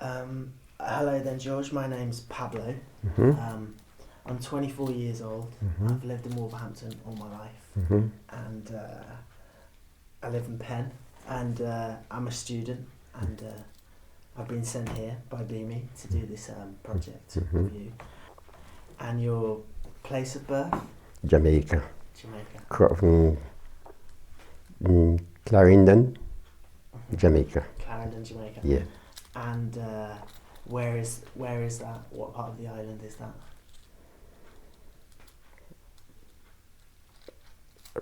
Hello then, George. My name's Pablo. Mm-hmm. I'm 24 years old. Mm-hmm. I've lived in Wolverhampton all my life, Mm-hmm. and I live in Penn, and I'm a student, and I've been sent here by BME to do this project Mm-hmm. with you. And your place of birth? Jamaica. Jamaica. From Clarendon, Jamaica. Clarendon, Jamaica. Yeah. And where is that? What part of the island is that?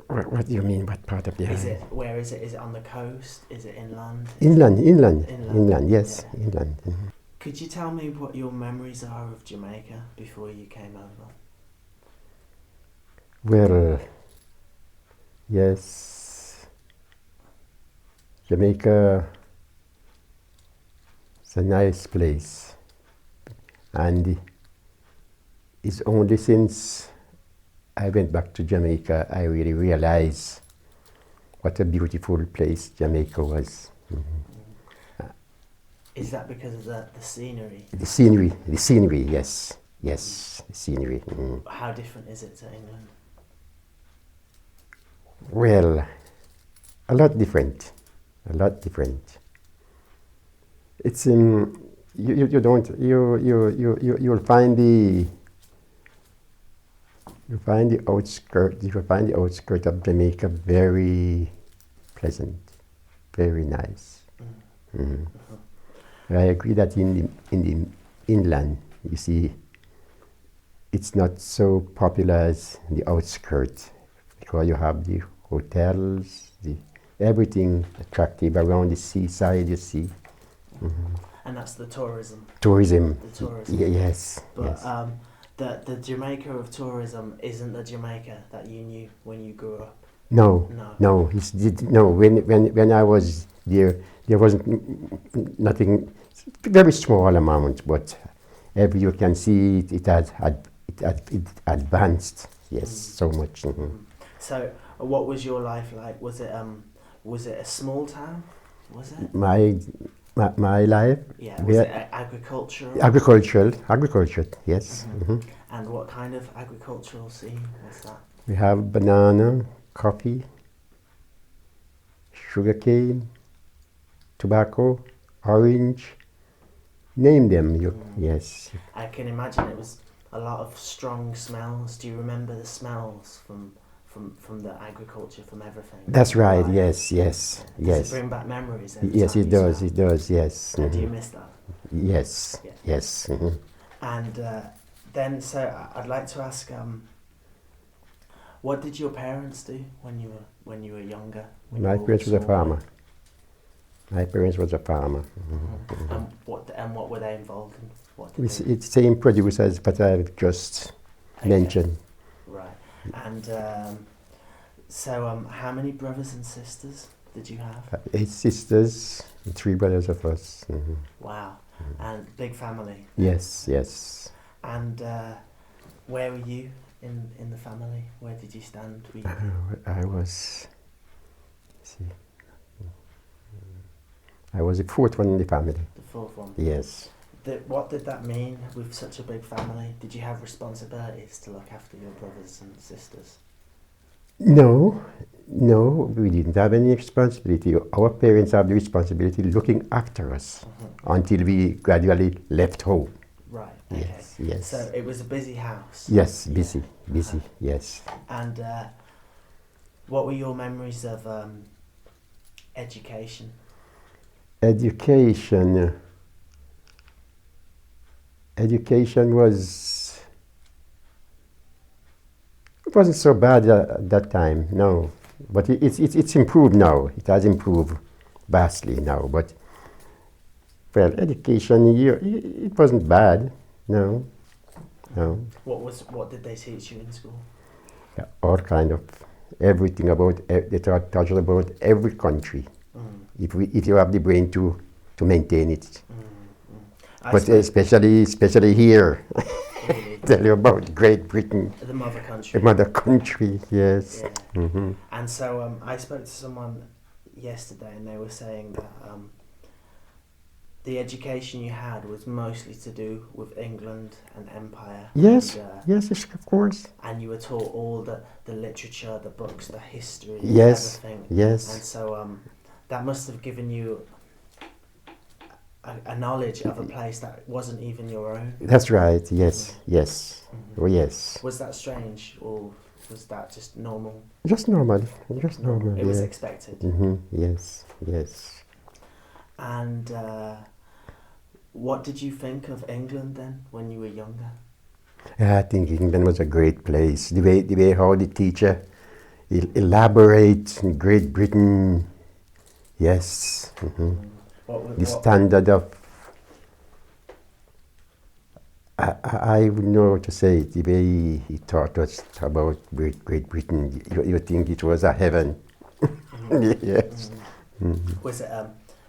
What do you mean? What part of the island? Where is it? Is it on the coast? Is it inland? Inland. Yes, Yeah. inland. Mm-hmm. Could you tell me what your memories are of Jamaica before you came over? Well, yes, Jamaica is a nice place, and it's only since I went back to Jamaica I really realized what a beautiful place Jamaica was. Mm-hmm. Is that because of the scenery? The scenery, yes, the scenery. Mm. How different is it to England? Well, a lot different. It's you'll find the outskirt of Jamaica very pleasant, very nice. Mm-hmm. I agree that in the inland, you see, it's not so popular as the outskirts, because you have the hotels, everything attractive around the seaside, you see. Mm-hmm. And that's the tourism. Tourism. The tourism. Yes. But yes. The Jamaica of tourism isn't the Jamaica that you knew when you grew up. No. When I was there wasn't nothing. Very small amount, but you can see it advanced. Yes, so much. Mm-hmm. So, what was your life like? Was it a small town? Was it? My life? Yeah. Was it agricultural? Agricultural. Yes. Mm-hmm. Mm-hmm. And what kind of agricultural scene was that? We have banana, coffee, sugarcane, tobacco, orange. Name them. Yes. I can imagine it was a lot of strong smells. Do you remember the smells from the agriculture, from everything? That's right. Yes. Does it bring back memories? Yes, it does. It does. Yes. And do you miss that? Yes. Yeah. Yes. Mm-hmm. And then, so I'd like to ask, what did your parents do when you were younger? My parents was a farmer. Mm-hmm. And what were they involved in? It's the same produce as what I've just mentioned. Right. And so how many brothers and sisters did you have? 8 sisters and 3 brothers of us. Mm-hmm. Wow. Mm-hmm. And big family. Yes. And where were you in the family? Where did you stand? I was the 4th one in the family. The 4th one? Yes. What did that mean with such a big family? Did you have responsibilities to look after your brothers and sisters? No, we didn't have any responsibility. Our parents have the responsibility looking after us until we gradually left home. Right, okay. Yes. So it was a busy house? Yes, busy, yes. And what were your memories of education? Education wasn't so bad at that time, no. But it's improved now. It has improved vastly now. But well, education it wasn't bad, no. What did they teach you in school? Yeah, all kind of everything about they taught us about every country. If you have the brain to maintain it. But especially here, tell you about Great Britain. The mother country. The mother country, yes. Yeah. Mm-hmm. And so I spoke to someone yesterday, and they were saying that the education you had was mostly to do with England and empire. Yes, And, yes, of course. and you were taught all the literature, the books, the history, Yes, everything. yes. And so that must have given you a knowledge of a place that wasn't even your own. That's right. Yes, yes. Mm-hmm. Oh, yes. Was that strange, or was that just normal? Just normal. Just normal. It was expected. Yes, yes. And what did you think of England then, when you were younger? I think England was a great place. The way how the teacher elaborates in Great Britain. Yes. The standard of, I would know what to say, the way he taught us about Great Britain. You think it was a heaven. Yes.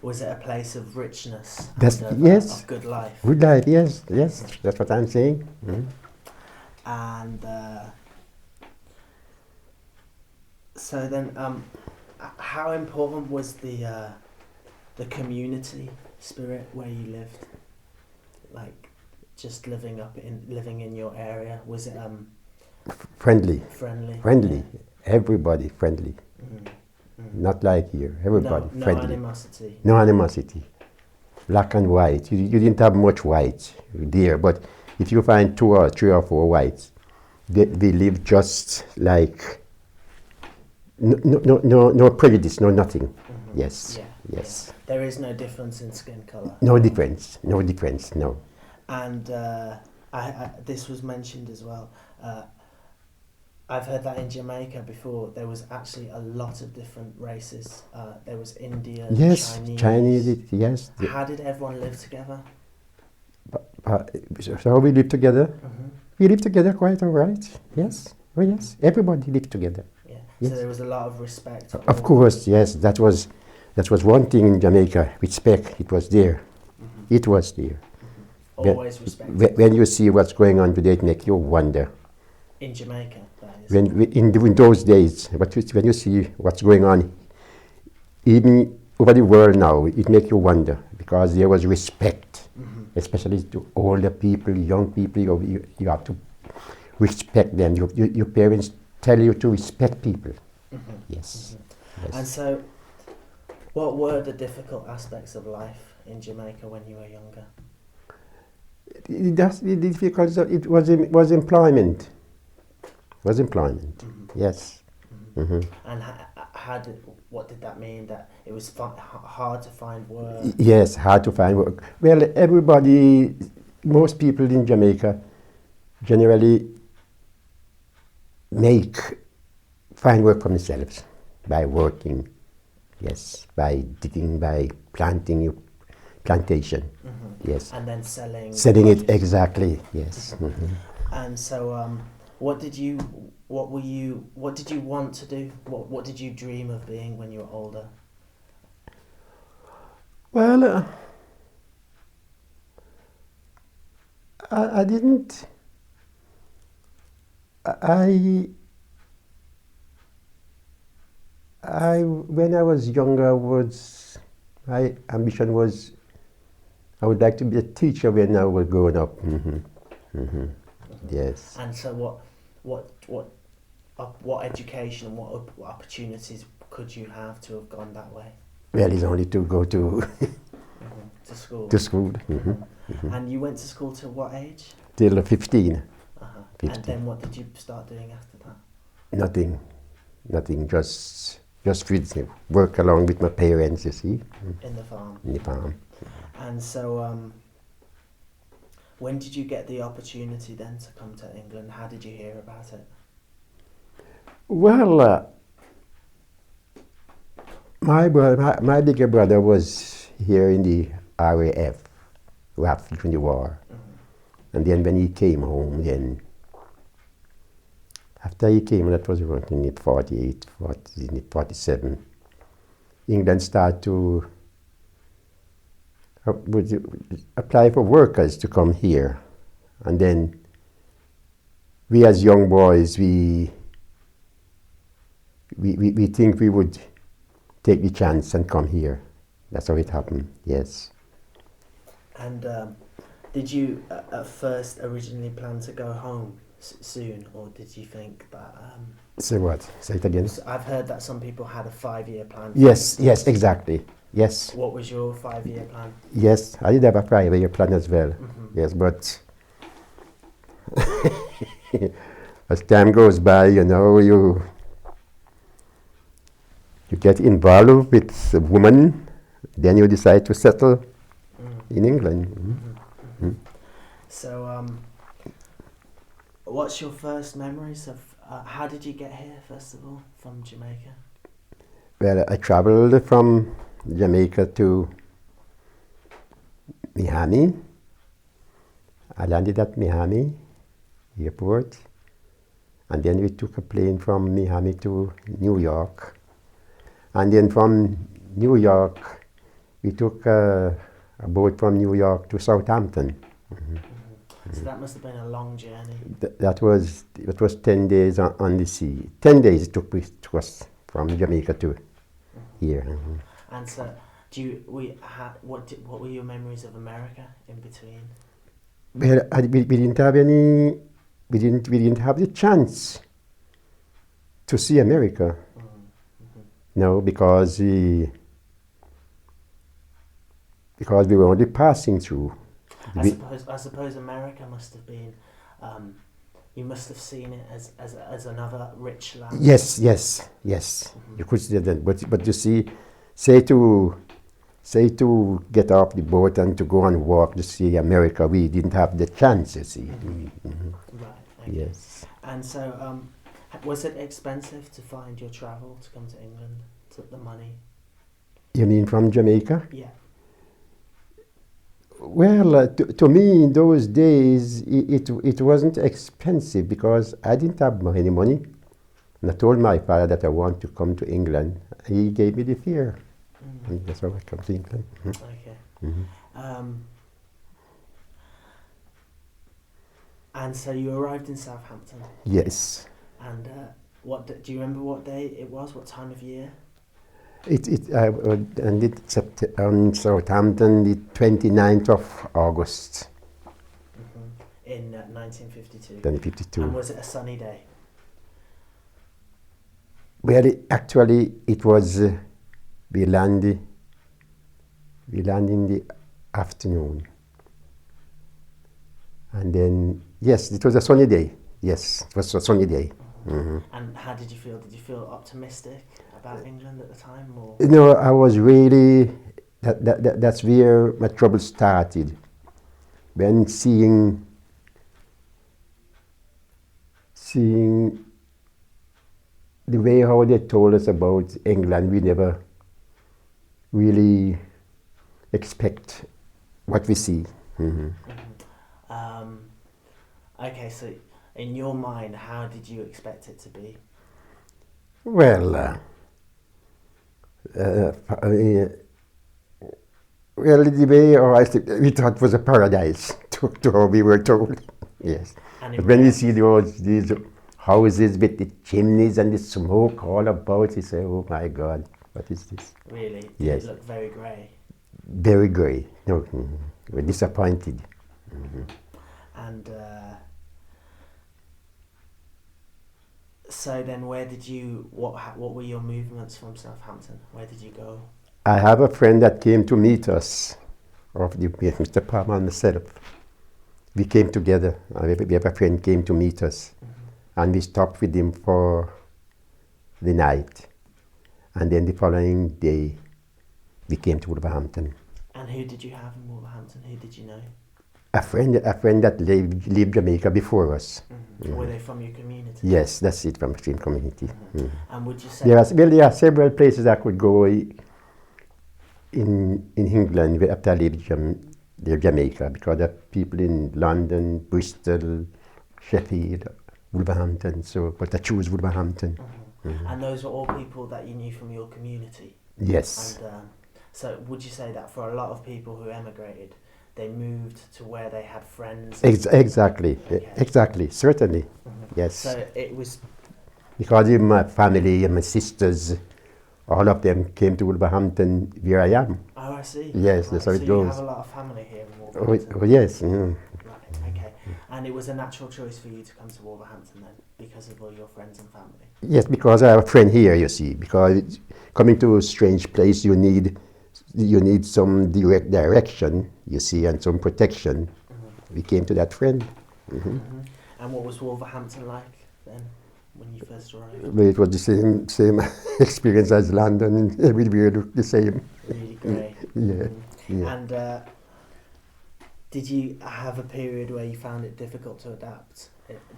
Was it a place of richness? Yes. Of good life. Good life. Yes. Yes. That's what I'm saying. And so then, how important was the community spirit where you lived? Like, just living in your area. Was it Friendly. friendly? Friendly. Yeah. Everybody friendly. Not like here. Everybody No friendly. animosity. No animosity. Black and white. You didn't have much white there, but if you find 2 or 3 or 4 whites, they live just like no prejudice, no nothing. Yes. Yeah. Yes. Yeah. There is no difference in skin color. No difference. No difference. No. And this was mentioned as well. I've heard that in Jamaica before there was actually a lot of different races. There was Indian, Yes. Chinese. Yes. How did everyone live together? So we live together. We live together quite all right. Yes. Oh yes. Everybody lived together. Yeah. Yes. So there was a lot of respect. Of course. Yes. That was one thing in Jamaica. Respect. It was there. It was there. Always respect. When you see what's going on today, it makes you wonder. In Jamaica, that is. In those days, when you see what's going on, even over the world now, it makes you wonder, because there was respect, especially to older people, young people. You have to respect them. Your parents tell you to respect people. Yes. Yes. And so, what were the difficult aspects of life in Jamaica when you were younger? The difficult, it was employment. Was employment. Yes. And what did that mean? That it was hard to find work? Yes, hard to find work. Well, most people in Jamaica generally find work for themselves by working. Yes, by digging, by planting plantation. Yes. And then selling. Selling it, exactly. Yes. And so, what did you want to do? What did you dream of being when you were older? Well, I didn't. When I was younger, my ambition was, I would like to be a teacher when I was growing up. Yes. And so, what education and what opportunities could you have to have gone that way? Well, it's only to go to to school. To school. And you went to school till what age? Till 15. 15. And then what did you start doing after that? Nothing. Just work along with my parents. You see. In the farm. In the farm. And so, when did you get the opportunity then to come to England? How did you hear about it? Well, my bigger brother was here in the RAF during the war. And then when he came home, after he came, that was around in 48, 47, England started to apply for workers to come here. And then we as young boys, we think we would take the chance and come here. That's how it happened, yes. And did you at first originally plan to go home soon, or did you think that? Say what? Say it again. I've heard that some people had a 5-year plan. Yes, yes, exactly. Yes. What was your 5-year plan? Yes, I did have a 5-year plan as well. Mm-hmm. Yes, but as time goes by, you get involved with a woman, then you decide to settle in England. Mm-hmm. Mm-hmm. So, what's your first memories of? How did you get here, first of all, from Jamaica? Well, I traveled from Jamaica to Miami. I landed at Miami airport, and then we took a plane from Miami to New York, and then from New York we took a boat from New York to Southampton. Mm-hmm. Mm-hmm. So that must have been a long journey. That was 10 days on the sea. 10 days it took us from Jamaica to here. Mm-hmm. And so, what were your memories of America in between? Well, we didn't have any. We didn't have the chance to see America. Mm-hmm. No, because we were only passing through. I suppose America must have been. You must have seen it as another rich land. Yes. Mm-hmm. You could see that, but you see, say to get off the boat and to go and walk to see America, we didn't have the chance. You see. Mm-hmm. Mm-hmm. Right. Okay. Yes. And so, was it expensive to find your travel to come to England? The money? You mean from Jamaica? Yeah. Well, to me in those days, it wasn't expensive because I didn't have any money. And I told my father that I want to come to England. He gave me the fare. Mm-hmm. And that's how I come to England. Mm-hmm. Okay. Mm-hmm. And so you arrived in Southampton. Yes. And do you remember what day it was? What time of year? I landed on Southampton the 29th of August. Mm-hmm. In 1952. 1952. And was it a sunny day? Well, it was. We land in the afternoon, and then yes, it was a sunny day. Yes, it was a sunny day. Mm-hmm. Mm-hmm. And how did you feel? Did you feel optimistic about England at the time, or? No, I was really. That's where my trouble started. When seeing the way how they told us about England, we never really expect what we see. Mm-hmm. Mm-hmm. Okay, so in your mind, how did you expect it to be? Well, the way we thought was a paradise to how we were told. Yes. But when we see these houses with the chimneys and the smoke all about, you say, "Oh my God, what is this?" Really? Did Yes. it look very grey? Very grey. No, we're disappointed. Mm-hmm. And so then, where did you? What were your movements from Southampton? Where did you go? I have a friend that came to meet us, Mr. Palmer and myself. We came together. We have a friend came to meet us, and we stopped with him for the night. And then the following day, we came to Wolverhampton. And who did you have in Wolverhampton? Who did you know? A friend that lived Jamaica before us. Mm-hmm. Mm-hmm. Were they from your community? Yes, that's it, from the same community. Mm-hmm. Mm-hmm. And would you say... There are several places I could go in England after I lived Jamaica, because there are people in London, Bristol, Sheffield, Wolverhampton, but I choose Wolverhampton. Mm-hmm. Mm-hmm. And those were all people that you knew from your community? Yes. And so would you say that for a lot of people who emigrated, they moved to where they had friends? Exactly. Okay. Exactly. Certainly. Mm-hmm. Yes. So it was... Because my family and my sisters all of them came to Wolverhampton where I am. Oh, I see. Yes, Right. that's how So it you goes. have a lot of family here in Oh, Wolverhampton. oh, yes. Right. Okay. And it was a natural choice for you to come to Wolverhampton then, because of all your friends and family. Yes, because I have a friend here, you see. Because coming to a strange place, you need some direct direction, you see, and some protection. Mm-hmm. We came to that friend. Mm-hmm. And what was Wolverhampton like then, when you first arrived? But it was the same experience as London. Everywhere looked the same. Really grey. Yeah. Mm-hmm. Yeah. And did you have a period where you found it difficult to adapt?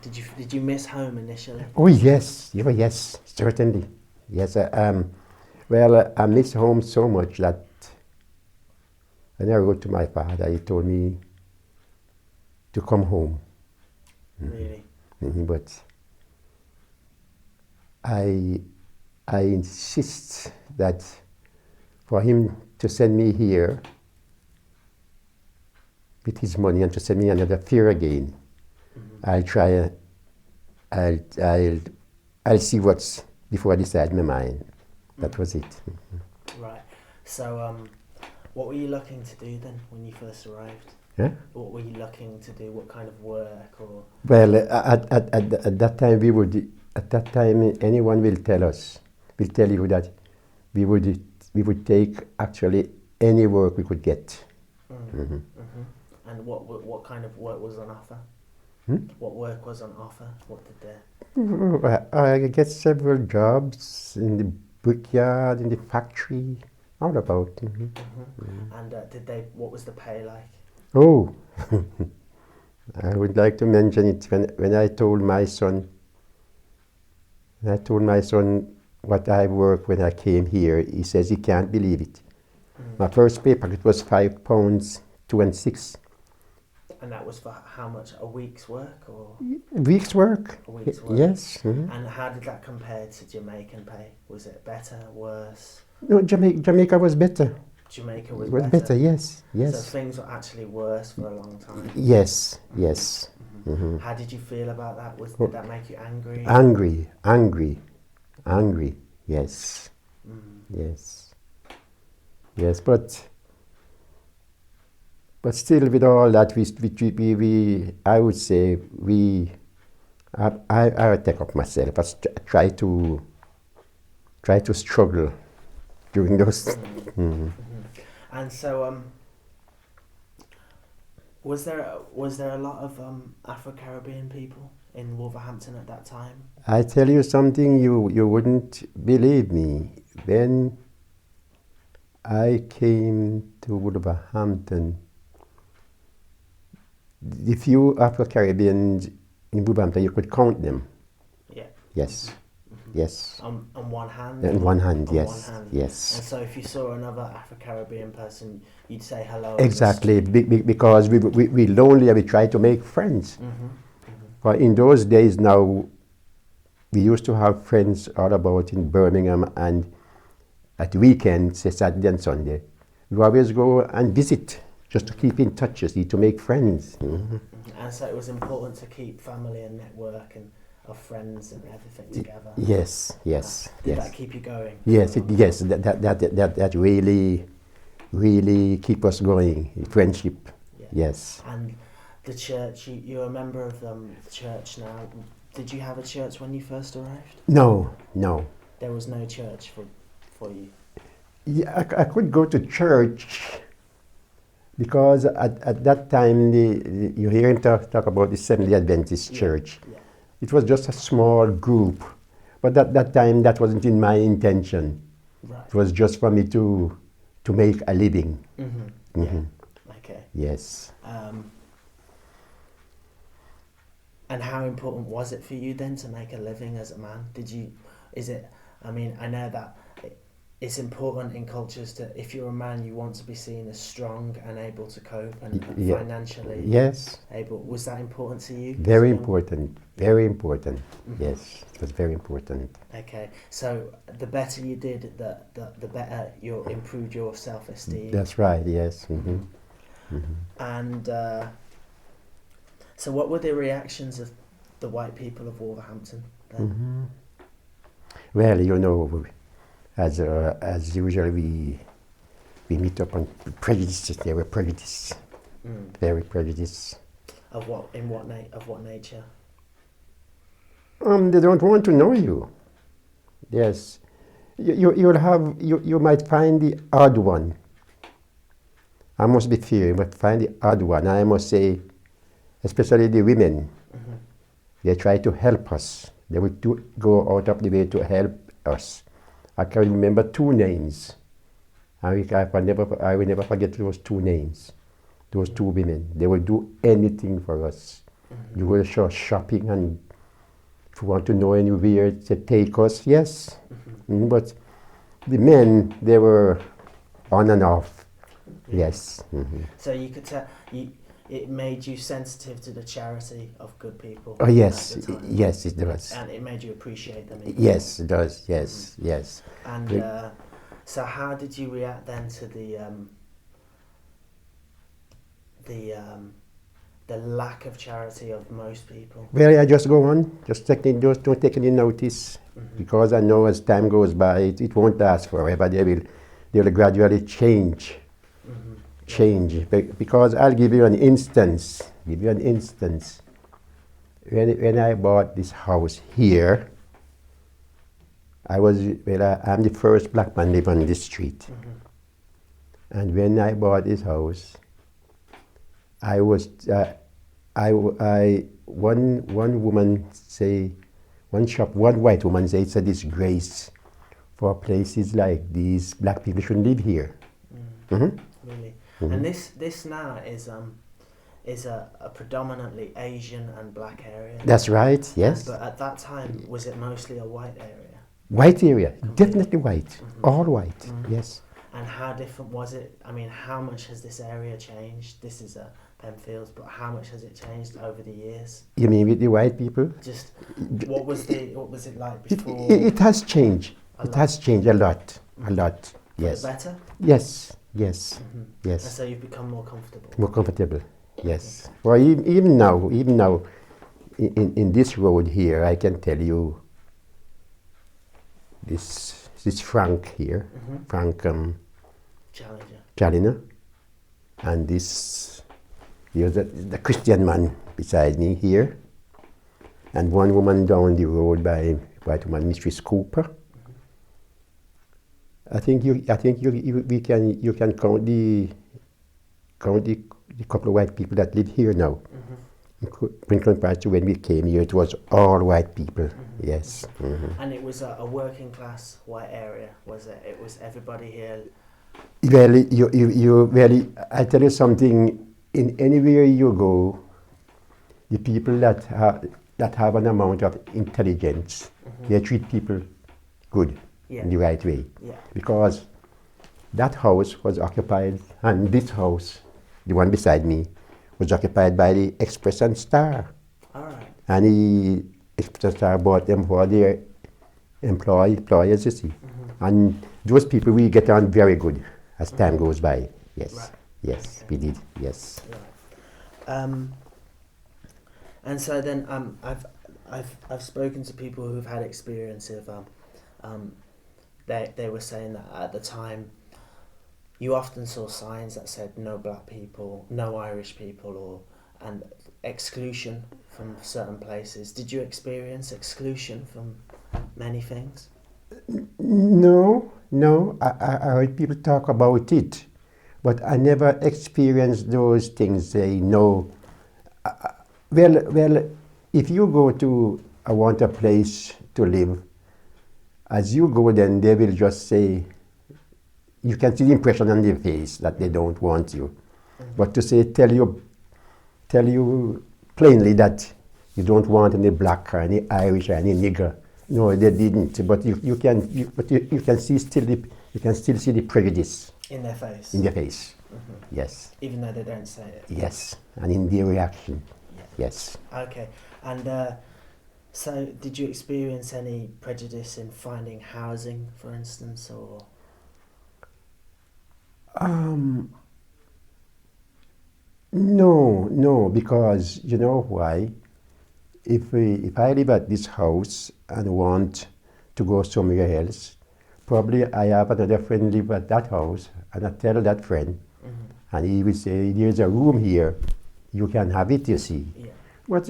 Did you miss home initially? Oh yes, yes, certainly. Yes, I miss home so much that when I wrote to my father, he told me to come home. Really? But I insist that for him to send me here with his money and to send me another fear again, I'll try. I'll see what's before I decide my mind. That was it. Right. So, what were you looking to do then when you first arrived? Yeah? What were you looking to do? What kind of work or? Well, at that time we would. At that time, anyone will tell you that we would take actually any work we could get. Mm-hmm. And what kind of work was on offer? What work was on offer? What did they? I get several jobs in the brickyard, in the factory, all about. And did they? What was the pay like? Oh, I would like to mention it when I told my son. I told my son what I worked when I came here. He says he can't believe it. My first pay packet was £5, 2 and 6. And that was for how much? A week's work or? Week's work. A week's work. Yes. And how did that compare to Jamaican pay? Was it better, worse? No, Jamaica was better. Jamaica was It was better. better. Yes. So things were actually worse for a long time. Yes. How did you feel about that? Did that make you angry? Angry. Yes. Yes, but still, with all that, we I would say I take up myself. I try to struggle during those. And so, was there a lot of Afro-Caribbean people in Wolverhampton at that time? I tell you something, you wouldn't believe me. When I came to Wolverhampton, the few Afro-Caribbeans in Wolverhampton, you could count them. Yeah. Yes. Yes. On one hand? On one hand, on yes. One hand. Yes. And so if you saw another Afro-Caribbean person, you'd say hello. Exactly, because we lonely and we try to make friends. But in those days now, we used to have friends all about in Birmingham, and at weekends, say Saturday and Sunday, we always go and visit just to keep in touch, you see, to make friends. And so it was important to keep family and network and of friends and everything together. Yes. Did that keep you going? Yes, that really keep us going. Friendship. Yeah. Yes. And the church, you're a member of the church now. Did you have a church when you first arrived? No. There was no church for you? Yeah, I could go to church because at that time you hear him talk about the Seventh-day Adventist Church. Yeah. It was just a small group, but at that time that wasn't in my intention. Right. It was just for me to make a living. Yeah. Okay. Yes. And how important was it for you then to make a living as a man? I know that it's important in cultures to, if you're a man, you want to be seen as strong and able to cope and financially able. Was that important to you? Very important. Yes, it was very important. Okay, so the better you did, the better you improved your self-esteem. That's right, yes. And so what were the reactions of the white people of Wolverhampton then? Well, as usual we meet up on prejudices. They were prejudice, very prejudice. Of what? Of what nature? They don't want to know you. Yes, you might find the odd one. I must be fair. You might find the odd one. I must say, especially the women. They try to help us. They would go out of the way to help us. I can remember 2 names. I will never forget those 2 names. Those 2 women. They will do anything for us. You will show shopping, and if you want to know anywhere to take us, yes. But the men, they were on and off. Yes. So you could tell it made you sensitive to the charity of good people. Oh yes, at the time. yes it does. And it made you appreciate them. Yes, it does. Yes, yes. And so, how did you react then to the lack of charity of most people? Well, I just go on, just don't take any notice, because I know as time goes by, it won't last forever. They will gradually change. Because I'll give you an instance. When I bought this house here, I'm the first black man living on this street. And when I bought this house, one woman say, one white woman say it's a disgrace for places like these. Black people shouldn't live here. Really. And this now is a predominantly Asian and black area. That's right. Yes. But at that time, was it mostly a white area? White area, definitely white, all white. Yes. And how different was it? I mean, how much has this area changed? This is Penfields, but how much has it changed over the years? You mean with the white people? Just what was it like before? It has changed. It has changed a lot. Yes. For the better? Yes. Yes. Yes. And so you've become more comfortable. More comfortable. Yes. Well, even now, in this road here, I can tell you. This Frank here, Frank Challenger, and here's the Christian man beside me here, and one woman down the road by white woman, Mistress Cooper. I think you can count the couple of white people that live here now. In comparison to when we came here, it was all white people. Yes. And it was a working class white area, was it? It was everybody here. Well, I tell you something. In anywhere you go, the people that have an amount of intelligence, they treat people good in the right way. Yeah. Because that house was occupied, and this house, the one beside me, was occupied by the Express and Star. All right. And the Express and Star bought them for their employers, you see. And those people, we get on very good as time goes by. Yes. Right. Yes, okay. We did. Yes. Right. And so then I've spoken to people who've had experience of they were saying that at the time you often saw signs that said no black people, no Irish people, and exclusion from certain places. Did you experience exclusion from many things? No. I heard people talk about it, but I never experienced those things. Say no. Well, if you go to I want a place to live, as you go, then they will just say. You can see the impression on their face that they don't want you. But to say, tell you plainly that you don't want any black or any Irish or any nigger. No, they didn't. But you can see you can still see the prejudice in their face. In their face. Yes. Even though they don't say it. Yes, and in their reaction. Yeah. Yes. Okay, and so did you experience any prejudice in finding housing, for instance, or? No, because you know why? If I live at this house and want to go somewhere else, probably I have another friend live at that house, and I tell that friend, and he will say, there's a room here, you can have it, you see. Yeah. But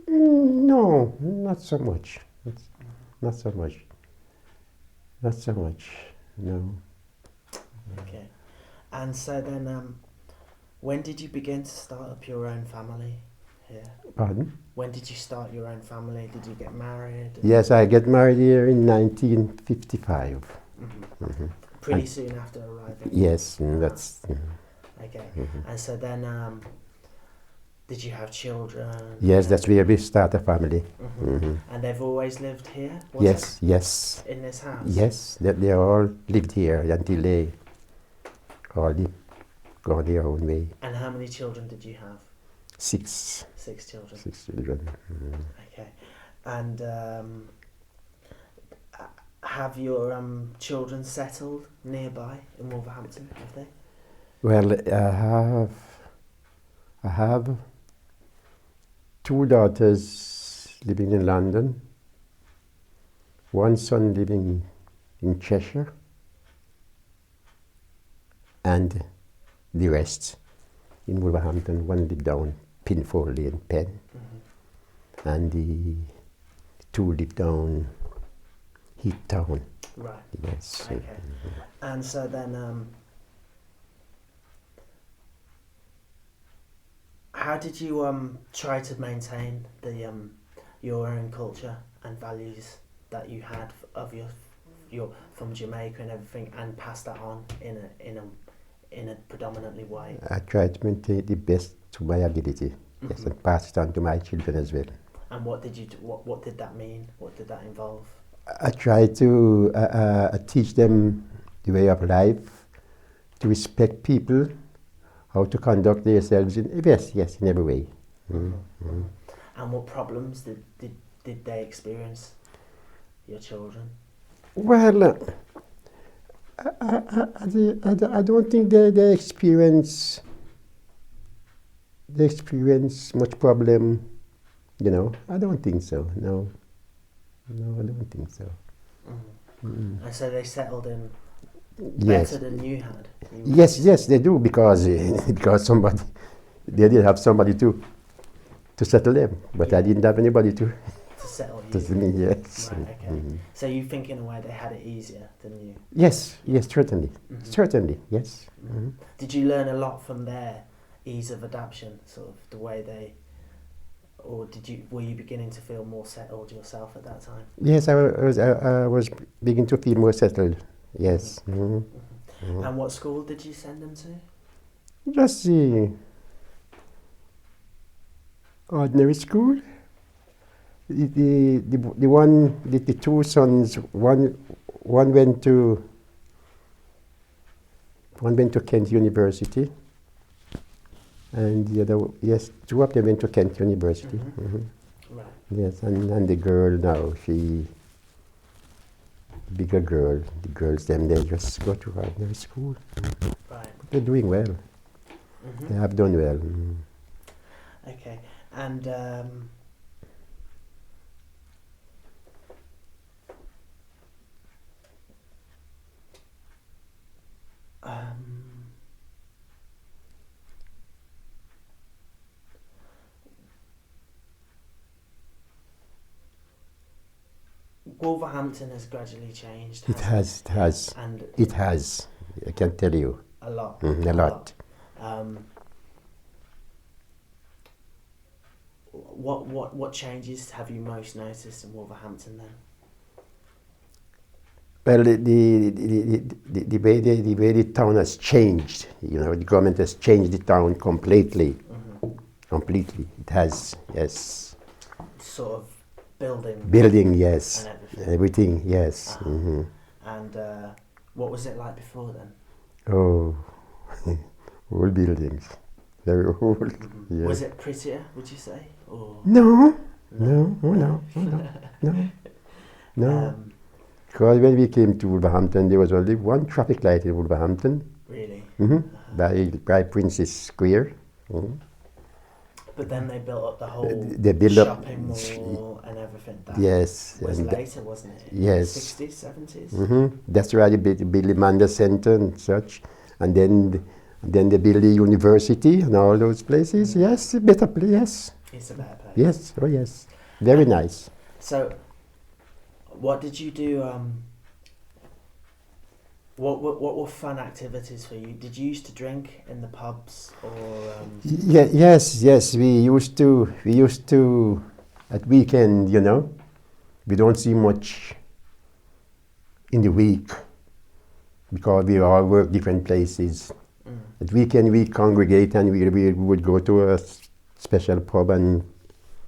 no, not so much. Not so much. Not so much. No. Okay. And so then, when did you begin to start up your own family here? Pardon? When did you start your own family? Did you get married? Yes, I get married here in 1955. Pretty soon after arriving. Yes, that's. Okay. And so then, did you have children? Yes, that's where we start a family. And they've always lived here? Yes, yes. In this house? Yes, they all lived here until they all gone their own way. And how many children did you have? 6. 6 children. 6 children. Okay. And have your children settled nearby in Wolverhampton, have they? Well, I have 2 daughters living in London, 1 son living in Cheshire, and the rest in Wolverhampton. 1 live down Pinfold Lane, Penn, and the 2 live down Heath Town. Right. Yes. Okay. And so then, how did you try to maintain the your own culture and values that you had of your from Jamaica and everything, and pass that on in a predominantly way? I try to maintain the best to my ability, yes, and pass it on to my children as well. And what did you do? What did that mean? What did that involve? I try to teach them the way of life, to respect people, how to conduct themselves in every way. And what problems did they experience, your children? Well, I don't think they experience much problem, you know. I don't think so. No, I don't think so. And so they settled in Yes. better than you had. Yes, they do, because somebody, they did have somebody to settle them, but I didn't have anybody to settle you. settle me. Yes. Right, okay. So you think in a way they had it easier than you? Yes, certainly, certainly, yes. Did you learn a lot from their ease of adaptation, sort of the way they, or were you beginning to feel more settled yourself at that time? Yes, I was beginning to feel more settled. Yes. And what school did you send them to? Just the ordinary school. The 2 sons, one went to Kent University, and the other, 2 of them went to Kent University. Right. Yes, and the girl now, she, bigger girl, the girls, them, they just go to ordinary school. Right. They're doing well. They have done well. Okay. And Wolverhampton has gradually changed. It has. And It has. I can tell you. a lot. A lot. What changes have you most noticed in Wolverhampton then? Well, the way the town has changed, you know, the government has changed the town completely. Completely. It has, yes. Sort of building. Building, yes. And everything. Everything, yes. And what was it like before then? Oh, old buildings. Very old. Yes. Was it prettier, would you say? Or No. Because when we came to Wolverhampton, there was only one traffic light in Wolverhampton. Really? By Princess Square. But then they built up the whole They built up. shopping mall and everything. That Yes, was and later, wasn't it? yes. 60s, 70s? That's why they built the Billy Mander Center and such, and then they built the university and all those places. Yes, a better place. Yes, It's a better place. yes, oh yes, very nice. So, what did you do? What were fun activities for you? Did you used to drink in the pubs or? Yes. We used to at weekend. We don't see much in the week because we all work different places. At weekend we congregate and we would go to a special pub and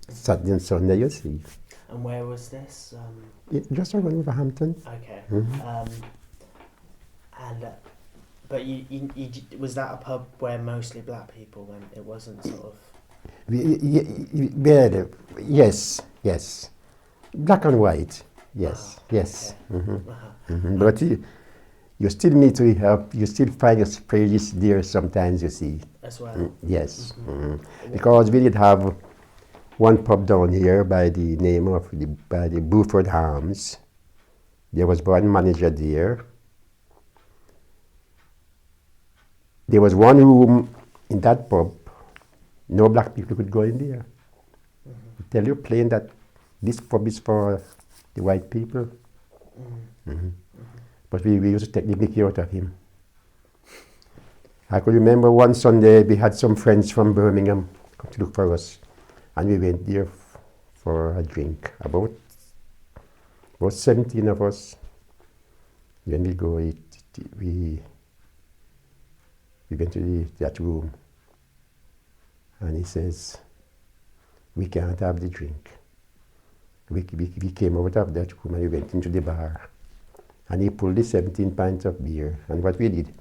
Saturday and Sunday, you see. And where was this? Just around Wolverhampton. Okay. But you was that a pub where mostly black people went? It wasn't sort of. Yes. Black and white. Yes. Yes. Okay. But you still need to you still find your prejudice there sometimes, you see. As well. Yes. Because we did have one pub down here by the name of by the Buford Arms. There was one manager there. There was one room in that pub. No black people could go in there. I tell you plain that this pub is for the white people. But we used to take the mickey out of him. I could remember one Sunday we had some friends from Birmingham come to look for us, and we went there for a drink. About 17 of us. When we go, we went to that room, and he says, "We can't have the drink." We came out of that room and we went into the bar, and he pulled the 17 pints of beer, and what we did,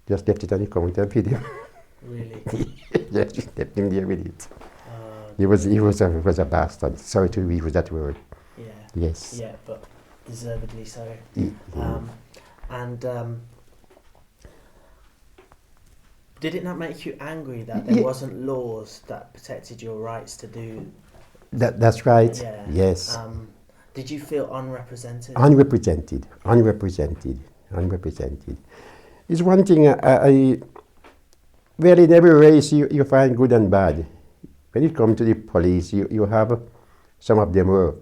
just left it on the counter with him. Really? Just left him there with it. He was a bastard. Sorry to use that word. Yeah. Yes. Yeah, but deservedly so. Did it not make you angry that there wasn't laws that protected your rights to do? That's right. Yeah. Yes. Did you feel unrepresented? Unrepresented. It's one thing well, in every race you find good and bad. When it comes to the police, you have some of them were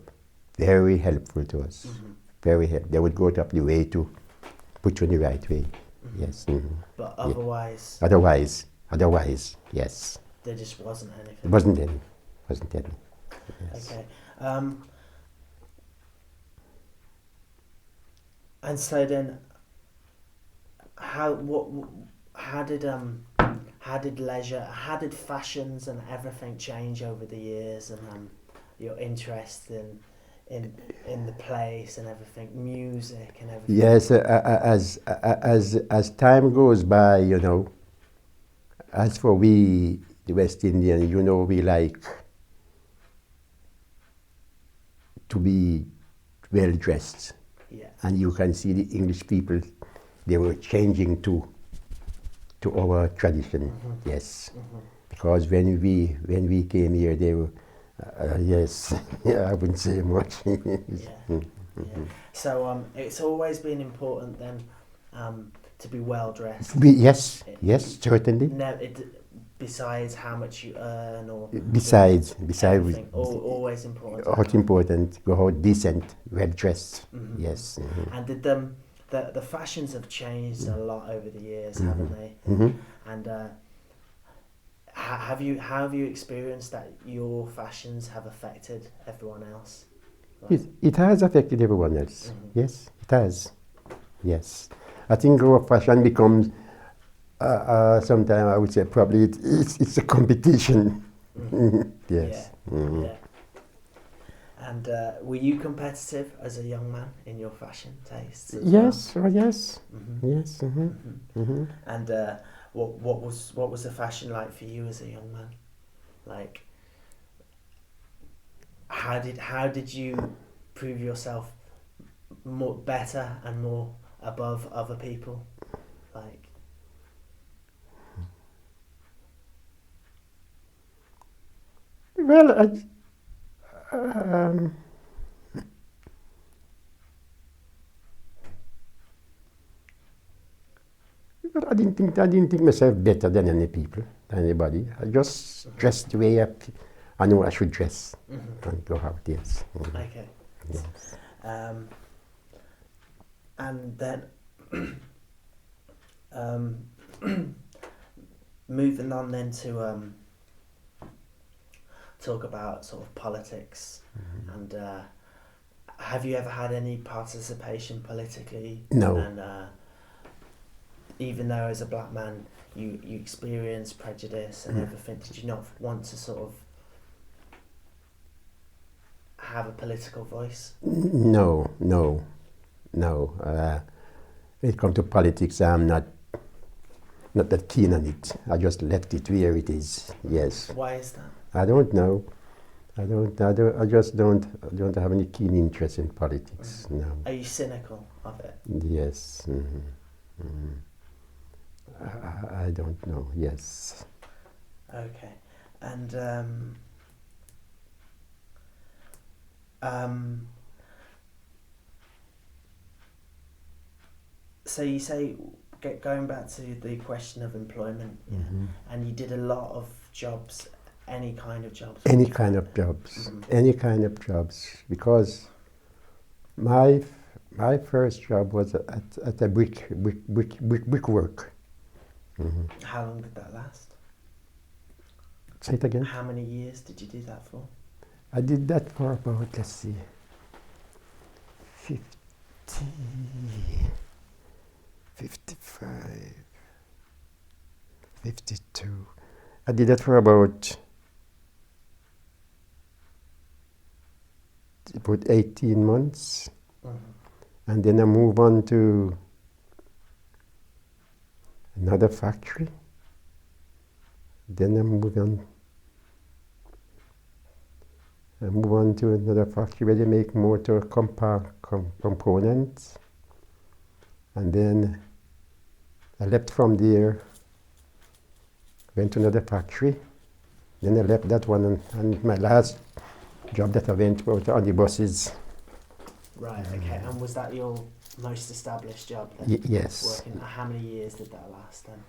very helpful to us. Very helpful. They would go up the way to put you in the right way. Yes. But otherwise? Otherwise, yes. There just wasn't anything? Wasn't any. Yes. Okay. And so then, how did fashions and everything change over the years, and your interest in the place and everything, music and everything? Yes, as time goes by, as for we, the West Indians, we like to be well dressed. Yeah. And you can see the English people, they were changing to our tradition. Yes. Because when we came here, they were, yes, I wouldn't say much. Yeah. So it's always been important then to be well dressed. Yes, certainly. Besides how much you earn, or besides, always important. What's important? Go out decent, well dressed. Yes. And did the fashions have changed a lot over the years, haven't they? And how have you experienced that your fashions have affected everyone else? It has affected everyone else. Yes, it has. Yes, I think our fashion becomes. Sometimes I would say probably it's a competition. Yes. Yeah. And were you competitive as a young man in your fashion tastes? Yes. Well? Yes. Yes. And what was the fashion like for you as a young man? Like, how did you prove yourself better and more above other people? Like. Well, um, but I didn't think myself better than any people, than anybody. I just dressed the way I know I should dress and go out. Yes. Okay. Yes. And then moving on then to talk about sort of politics and have you ever had any participation politically? No. And even though as a black man you experienced prejudice and everything, did you not want to sort of have a political voice? No. When it comes to politics, I'm not that keen on it. I just left it where it is. Yes. Why is that? I don't know. I just don't have any keen interest in politics. No. Are you cynical of it? Yes. I don't know. Yes. Okay. And so you say, going back to the question of employment, and you did a lot of jobs, any kind of jobs. Any kind of jobs, because my first job was at a brickwork. How long did that last? Say it again. How many years did you do that for? I did that for about, let's see, 50, 55, 52. I did that for about 18 months. And then I moved on to another factory. Then I moved on to another factory where they make motor components. And then I left from there, went to another factory. Then I left that one, and my last job that I went was on the buses. Right, okay. And was that your most established job then? Yes. Working, how many years did that last then?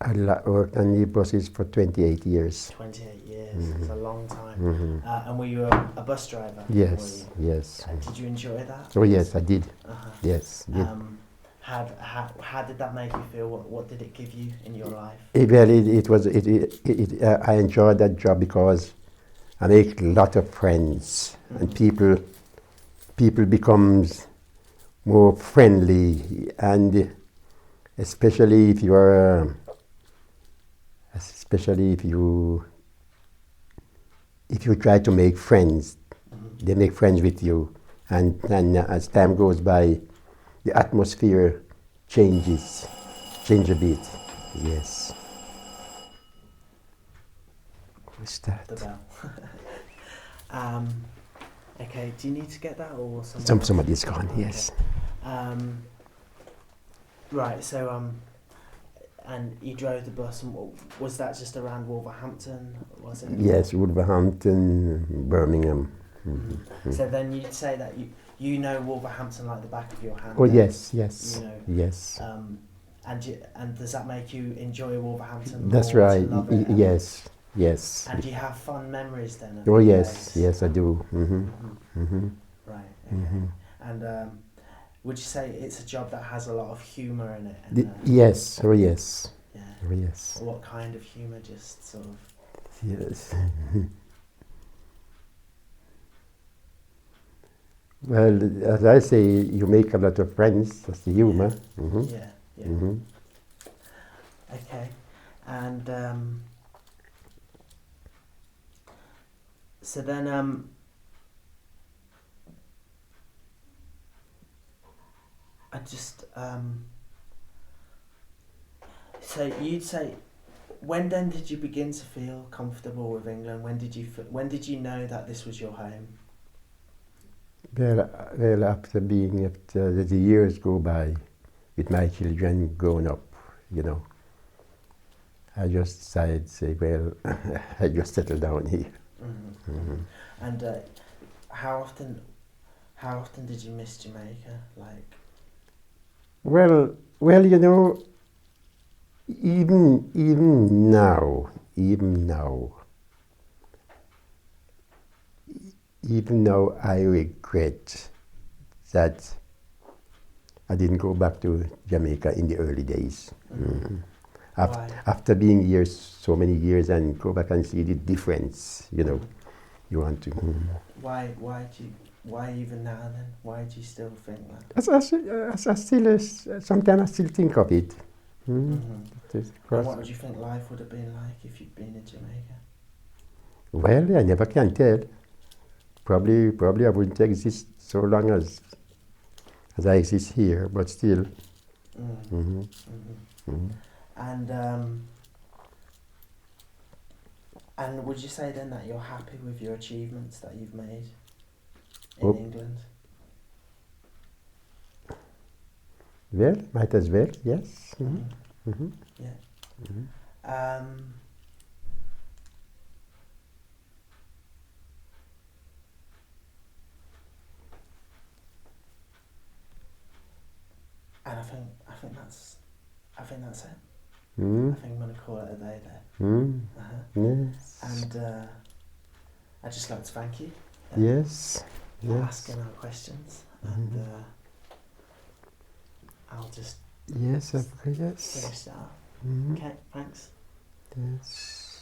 I worked on the buses for 28 years. 28 years, it's a long time. And were you a bus driver? Yes, yes. Did you enjoy that? Oh yes, I did. Yes. How did that make you feel? What did it give you in your life? I enjoyed that job because I make a lot of friends, and people becomes more friendly, and especially if you try to make friends, they make friends with you, and as time goes by, the atmosphere change a bit. Yes. What's that? The bell. Okay, do you need to get that or somebody's gone? Okay. Yes. Right. So and you drove the bus, and was that just around Wolverhampton? Was it? Yes, Wolverhampton, Birmingham. So then you'd say that you know Wolverhampton like the back of your hand. Oh yes. You know, yes. And does that make you enjoy Wolverhampton? That's more, right. Love it? Yes. And do you have fun memories then? Oh yes, I do. Right. Okay. And would you say it's a job that has a lot of humour in it? And, yes. Oh yes. Yeah. Oh yes. What kind of humour? Just sort of. Yes. Well, as I say, you make a lot of friends. That's the humour. Yeah. Okay. And so then I just so you'd say, when then did you begin to feel comfortable with England? When did you know that this was your home? Well, after the years go by, with my children growing up, I just decided to say, well, I just settled down here. And how often did you miss Jamaica? Like, Well, you know, even now, I regret that I didn't go back to Jamaica in the early days. why? After being here so many years and go back and see the difference, you know, you want to. Why even now then? Why do you still think that? Sometimes I still think of it. And what would you think life would have been like if you'd been in Jamaica? Well, I never can tell. Probably I wouldn't exist so long as I exist here, but still. And would you say then that you're happy with your achievements that you've made in England? Well, might as well, yes. Yeah. And I think that's it. I think I'm gonna call it a day there. Yes. And I'd just like to thank you. Yes. For asking our questions, and I'll just yes. finish that up. Okay, thanks. Yes.